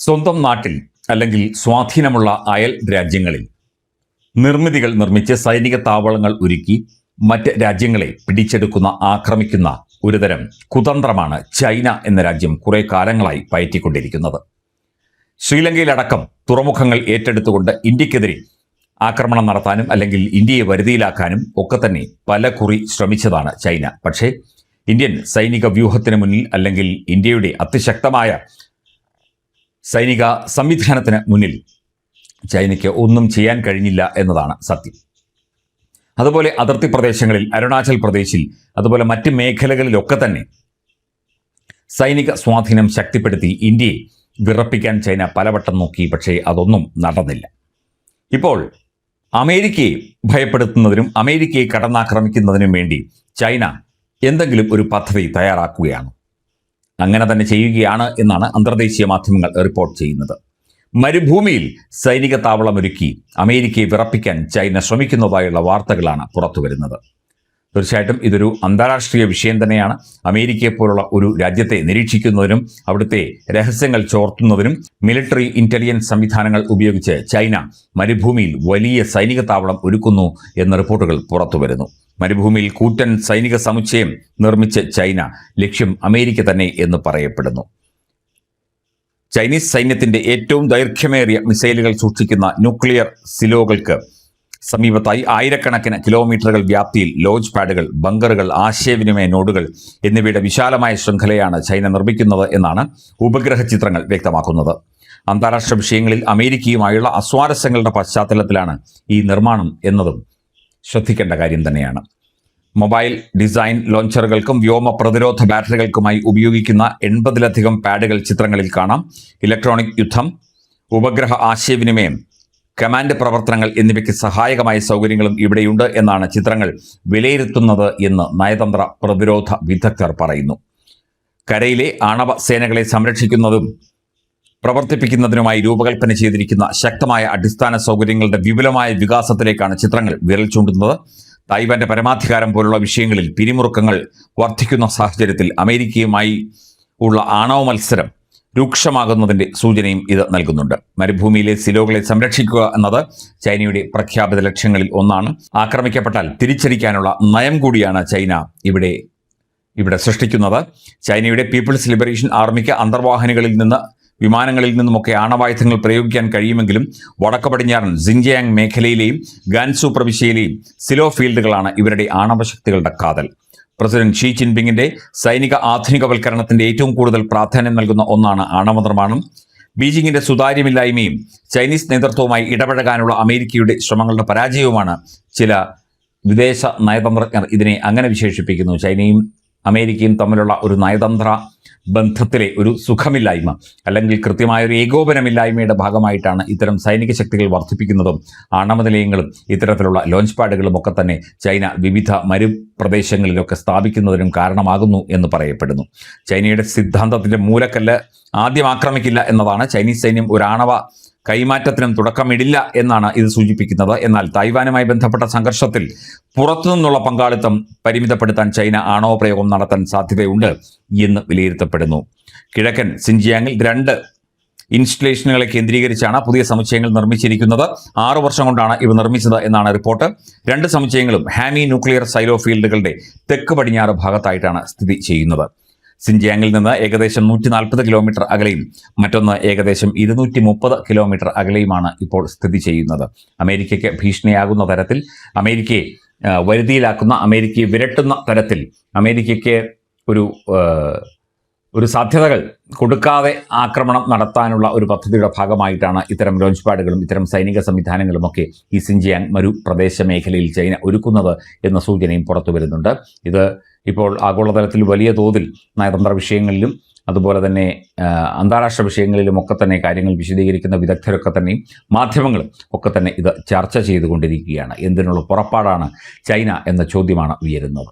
സ്വന്തം നാട്ടിൽ അല്ലെങ്കിൽ സ്വാധീനമുള്ള അയൽ രാജ്യങ്ങളിൽ നിർമ്മിതികൾ നിർമ്മിച്ച് സൈനിക താവളങ്ങൾ ഒരുക്കി മറ്റ് രാജ്യങ്ങളെ പിടിച്ചെടുക്കുന്ന ആക്രമിക്കുന്ന ഒരുതരം കുതന്ത്രമാണ് ചൈന എന്ന രാജ്യം കുറെ കാലങ്ങളായി പയറ്റിക്കൊണ്ടിരിക്കുന്നത്. ശ്രീലങ്കയിലടക്കം തുറമുഖങ്ങൾ ഏറ്റെടുത്തുകൊണ്ട് ഇന്ത്യക്കെതിരെ ആക്രമണം നടത്താനും അല്ലെങ്കിൽ ഇന്ത്യയെ വരുതിയിലാക്കാനും ഒക്കെ തന്നെ പലകുറി ശ്രമിച്ചതാണ് ചൈന. പക്ഷേ ഇന്ത്യൻ സൈനിക വ്യൂഹത്തിന് മുന്നിൽ അല്ലെങ്കിൽ ഇന്ത്യയുടെ അതിശക്തമായ സൈനിക സംവിധാനത്തിന് മുന്നിൽ ചൈനയ്ക്ക് ഒന്നും ചെയ്യാൻ കഴിഞ്ഞില്ല എന്നതാണ് സത്യം. അതുപോലെ അതിർത്തി പ്രദേശങ്ങളിൽ അരുണാചൽ പ്രദേശിൽ അതുപോലെ മറ്റ് മേഖലകളിലൊക്കെ തന്നെ സൈനിക സ്വാധീനം ശക്തിപ്പെടുത്തി ഇന്ത്യയെ വിറപ്പിക്കാൻ ചൈന പലവട്ടം നോക്കി. പക്ഷേ അതൊന്നും നടന്നില്ല. ഇപ്പോൾ അമേരിക്കയെ ഭയപ്പെടുത്തുന്നതിനും അമേരിക്കയെ കടന്നാക്രമിക്കുന്നതിനും വേണ്ടി ചൈന എന്തെങ്കിലും ഒരു പദ്ധതി തയ്യാറാക്കുകയാണ്. അങ്ങനെ തന്നെ ചെയ്യുകയാണ് എന്നാണ് അന്തർദേശീയ മാധ്യമങ്ങൾ റിപ്പോർട്ട് ചെയ്യുന്നത്. മരുഭൂമിയിൽ സൈനിക താവളമൊരുക്കി അമേരിക്കയെ വിറപ്പിക്കാൻ ചൈന ശ്രമിക്കുന്നതായുള്ള വാർത്തകളാണ് പുറത്തുവരുന്നത്. തീർച്ചയായിട്ടും ഇതൊരു അന്താരാഷ്ട്രീയ വിഷയം തന്നെയാണ്. അമേരിക്കയെ പോലുള്ള ഒരു രാജ്യത്തെ നിരീക്ഷിക്കുന്നതിനും അവിടുത്തെ രഹസ്യങ്ങൾ ചോർത്തുന്നതിനും മിലിറ്ററി ഇന്റലിജൻസ് സംവിധാനങ്ങൾ ഉപയോഗിച്ച് ചൈന മരുഭൂമിയിൽ വലിയ സൈനിക താവളം ഒരുക്കുന്നു എന്ന റിപ്പോർട്ടുകൾ പുറത്തുവരുന്നു. മരുഭൂമിയിൽ കൂറ്റൻ സൈനിക സമുച്ചയം നിർമ്മിച്ച് ചൈന ലക്ഷ്യം അമേരിക്ക തന്നെ എന്ന് പറയപ്പെടുന്നു. ചൈനീസ് സൈന്യത്തിന്റെ ഏറ്റവും ദൈർഘ്യമേറിയ മിസൈലുകൾ സൂക്ഷിക്കുന്ന ന്യൂക്ലിയർ സിലോകൾക്ക് സമീപത്തായി ആയിരക്കണക്കിന് കിലോമീറ്ററുകൾ വ്യാപ്തിയിൽ ലോഞ്ച് പാഡുകൾ, ബങ്കറുകൾ, ആശയവിനിമയ നോഡുകൾ എന്നിവയുടെ വിശാലമായ ശൃംഖലയാണ് ചൈന നിർമ്മിക്കുന്നത് എന്നാണ് ഉപഗ്രഹ ചിത്രങ്ങൾ വ്യക്തമാക്കുന്നത്. അന്താരാഷ്ട്ര വിഷയങ്ങളിൽ അമേരിക്കയുമായുള്ള അസ്വാരസ്യങ്ങളുടെ പശ്ചാത്തലത്തിലാണ് ഈ നിർമ്മാണം എന്നതും ശ്രദ്ധിക്കേണ്ട കാര്യം തന്നെയാണ്. മൊബൈൽ ഡിസൈൻ ലോഞ്ചറുകൾക്കും വ്യോമ പ്രതിരോധ ബാറ്ററികൾക്കുമായി ഉപയോഗിക്കുന്ന 80-ലധികം പാഡുകൾ ചിത്രങ്ങളിൽ കാണാം. ഇലക്ട്രോണിക് യുദ്ധം, ഉപഗ്രഹ ആശയവിനിമയം, കമാൻഡ് പ്രവർത്തനങ്ങൾ എന്നിവയ്ക്ക് സഹായകമായ സൗകര്യങ്ങളും ഇവിടെയുണ്ട് എന്നാണ് ചിത്രങ്ങൾ വിലയിരുത്തുന്നത് എന്ന് നയതന്ത്ര പ്രതിരോധ വിദഗ്ധർ പറയുന്നു. കരയിലെ ആണവ സേനകളെ സംരക്ഷിക്കുന്നതും പ്രവർത്തിപ്പിക്കുന്നതിനുമായി രൂപകൽപ്പന ചെയ്തിരിക്കുന്ന ശക്തമായ അടിസ്ഥാന സൗകര്യങ്ങളുടെ വിപുലമായ വികാസത്തിലേക്കാണ് ചിത്രങ്ങൾ വിരൽ ചൂണ്ടുന്നത്. തായ്വാന്റെ പരമാധികാരം പോലുള്ള വിഷയങ്ങളിൽ പിരിമുറുക്കങ്ങൾ വർദ്ധിക്കുന്ന സാഹചര്യത്തിൽ അമേരിക്കയുമായി ഉള്ള ആണവ മത്സരം രൂക്ഷമാകുന്നതിന്റെ സൂചനയും ഇത് നൽകുന്നുണ്ട്. മരുഭൂമിയിലെ സിലോകളെ സംരക്ഷിക്കുക എന്നത് ചൈനയുടെ പ്രഖ്യാപിത ലക്ഷ്യങ്ങളിൽ ഒന്നാണ്. ആക്രമിക്കപ്പെട്ടാൽ തിരിച്ചടിക്കാനുള്ള നയം കൂടിയാണ് ചൈന ഇവിടെ സൃഷ്ടിക്കുന്നത്. ചൈനയുടെ പീപ്പിൾസ് ലിബറേഷൻ ആർമിക്ക് അന്തർവാഹിനികളിൽ നിന്ന് വിമാനങ്ങളിൽ നിന്നുമൊക്കെ ആണവായുധങ്ങൾ പ്രയോഗിക്കാൻ കഴിയുമെങ്കിലും വടക്ക് പടിഞ്ഞാറൻ സിൻജിയാങ് മേഖലയിലെയും ഗാൻസു പ്രവിശ്യയിലെയും സിലോ ഫീൽഡുകളാണ് ഇവരുടെ ആണവശക്തികളുടെ കാതൽ. പ്രസിഡന്റ് ഷീ ജിൻപിങ്ങിന്റെ സൈനിക ആധുനികവൽക്കരണത്തിന്റെ ഏറ്റവും കൂടുതൽ പ്രാധാന്യം നൽകുന്ന ഒന്നാണ് ആണവ നിർമ്മാണം. ബീജിംഗിന്റെ സുതാര്യമില്ലായ്മയും ചൈനീസ് നേതൃത്വവുമായി ഇടപഴകാനുള്ള അമേരിക്കയുടെ ശ്രമങ്ങളുടെ പരാജയവുമാണ് ചില വിദേശ നയതന്ത്രജ്ഞർ ഇതിനെ അങ്ങനെ വിശേഷിപ്പിക്കുന്നു. ചൈനയും അമേരിക്കയും തമ്മിലുള്ള ഒരു നയതന്ത്ര ബന്ധത്തിലെ ഒരു സുഖമില്ലായ്മ അല്ലെങ്കിൽ കൃത്യമായൊരു ഏകോപനമില്ലായ്മയുടെ ഭാഗമായിട്ടാണ് ഇത്തരം സൈനിക ശക്തികൾ വർദ്ധിപ്പിക്കുന്നതും ആണവ നിലയങ്ങളും ഇത്തരത്തിലുള്ള ലോഞ്ച് പാഡുകളും ഒക്കെ തന്നെ ചൈന വിവിധ മരുപ്രദേശങ്ങളിലൊക്കെ സ്ഥാപിക്കുന്നതിനും കാരണമാകുന്നു എന്ന് പറയപ്പെടുന്നു. ചൈനയുടെ സിദ്ധാന്തത്തിന്റെ മൂലക്കല്ല് ആദ്യം ആക്രമിക്കില്ല എന്നതാണ്. ചൈനീസ് സൈന്യം ഒരു ആണവ കൈമാറ്റത്തിനും തുടക്കമിടില്ല എന്നാണ് ഇത് സൂചിപ്പിക്കുന്നത്. എന്നാൽ തായ്വാനുമായി ബന്ധപ്പെട്ട സംഘർഷത്തിൽ പുറത്തുനിന്നുള്ള പങ്കാളിത്തം പരിമിതപ്പെടുത്താൻ ചൈന ആണവ പ്രയോഗം നടത്താൻ സാധ്യതയുണ്ട് എന്ന് വിലയിരുത്തപ്പെടുന്നു. കിഴക്കൻ സിൻജിയാങ്ങിൽ 2 ഇൻസ്റ്റലേഷനുകളെ കേന്ദ്രീകരിച്ചാണ് പുതിയ സമുച്ചയങ്ങൾ നിർമ്മിച്ചിരിക്കുന്നത്. 6 വർഷം കൊണ്ടാണ് ഇവ നിർമ്മിച്ചത് എന്നാണ് റിപ്പോർട്ട്. 2 സമുച്ചയങ്ങളും ഹാമി ന്യൂക്ലിയർ സൈലോ ഫീൽഡുകളുടെ തെക്ക് പടിഞ്ഞാറ് ഭാഗത്തായിട്ടാണ് സ്ഥിതി ചെയ്യുന്നത്. സിൻജിയാങ്ങിൽ നിന്ന് ഏകദേശം 140 കിലോമീറ്റർ അകലെയും മറ്റൊന്ന് ഏകദേശം 230 കിലോമീറ്റർ അകലെയുമാണ് ഇപ്പോൾ സ്ഥിതി ചെയ്യുന്നത്. അമേരിക്കയ്ക്ക് ഭീഷണിയാകുന്ന തരത്തിൽ, അമേരിക്കയെ വരുതിയിലാക്കുന്ന, അമേരിക്കയെ വിരട്ടുന്ന തരത്തിൽ അമേരിക്കയ്ക്ക് ഒരു സാധ്യതകൾ കൊടുക്കാതെ ആക്രമണം നടത്താനുള്ള ഒരു പദ്ധതിയുടെ ഭാഗമായിട്ടാണ് ഇത്തരം ലോഞ്ച് പാഡുകളും ഇത്തരം സൈനിക സംവിധാനങ്ങളുമൊക്കെ ഈ സിൻജിയാങ് മരുപ്രദേശ മേഖലയിൽ ചൈന ഒരുക്കുന്നത് എന്ന സൂചനയും പുറത്തു വരുന്നുണ്ട്. ഇത് ഇപ്പോൾ ആഗോളതലത്തിൽ വലിയ തോതിൽ നയതന്ത്ര വിഷയങ്ങളിലും അതുപോലെ തന്നെ അന്താരാഷ്ട്ര വിഷയങ്ങളിലും ഒക്കെ തന്നെ കാര്യങ്ങൾ വിശദീകരിക്കുന്ന വിദഗ്ധരൊക്കെ തന്നെയും മാധ്യമങ്ങളും ഒക്കെ തന്നെ ഇത് ചർച്ച ചെയ്തുകൊണ്ടിരിക്കുകയാണ്. എന്തിനുള്ള പുറപ്പാടാണ് ചൈന എന്ന ചോദ്യമാണ് ഉയരുന്നത്.